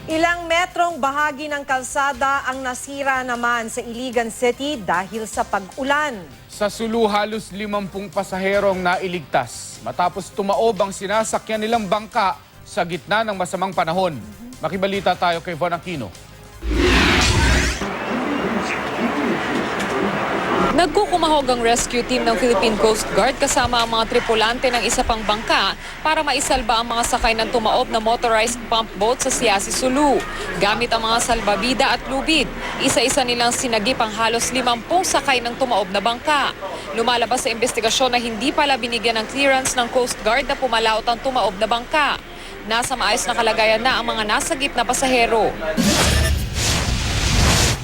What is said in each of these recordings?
Ilang metrong bahagi ng kalsada ang nasira naman sa Iligan City dahil sa pag-ulan. Sa Sulu, halos 50 pasaherong nailigtas matapos tumaob ang sinasakyan nilang bangka sa gitna ng masamang panahon. Makibalita tayo kay Von Aquino. Nagkukumahog ang rescue team ng Philippine Coast Guard kasama ang mga tripulante ng isa pang bangka para maisalba ang mga sakay ng tumaob na motorized pump boat sa Siasi, Sulu. Gamit ang mga salbabida at lubid, isa-isa nilang sinagip ang halos 50 sakay ng tumaob na bangka. Lumalabas sa investigasyon na hindi pala binigyan ng clearance ng Coast Guard na pumalaot ang tumaob na bangka. Nasa maayos na kalagayan na ang mga nasagip na pasahero.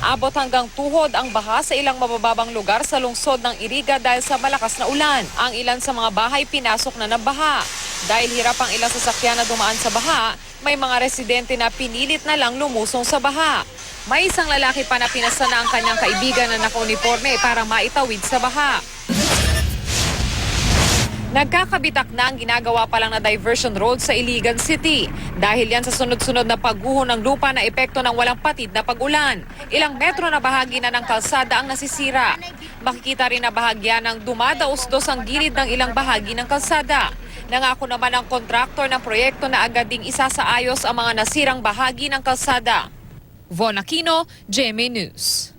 Abot hanggang tuhod ang baha sa ilang mabababang lugar sa lungsod ng Iriga dahil sa malakas na ulan. Ang ilan sa mga bahay pinasok na ng baha. Dahil hirap ang ilang sasakyan na dumaan sa baha, may mga residente na pinilit na lang lumusong sa baha. May isang lalaki pa na pinasa na ang kanyang kaibigan na naka-uniforme para maitawid sa baha. Nagkakabitak na ang ginagawa pa lang na diversion road sa Iligan City. Dahil yan sa sunod-sunod na pagguho ng lupa na epekto ng walang patid na pag-ulan. Ilang metro na bahagi na ng kalsada ang nasisira. Makikita rin na bahagya ng dumadaos-dos ang gilid ng ilang bahagi ng kalsada. Nangako naman ang kontraktor ng proyekto na agad ding isasaayos ang mga nasirang bahagi ng kalsada. Von Aquino, GMA News.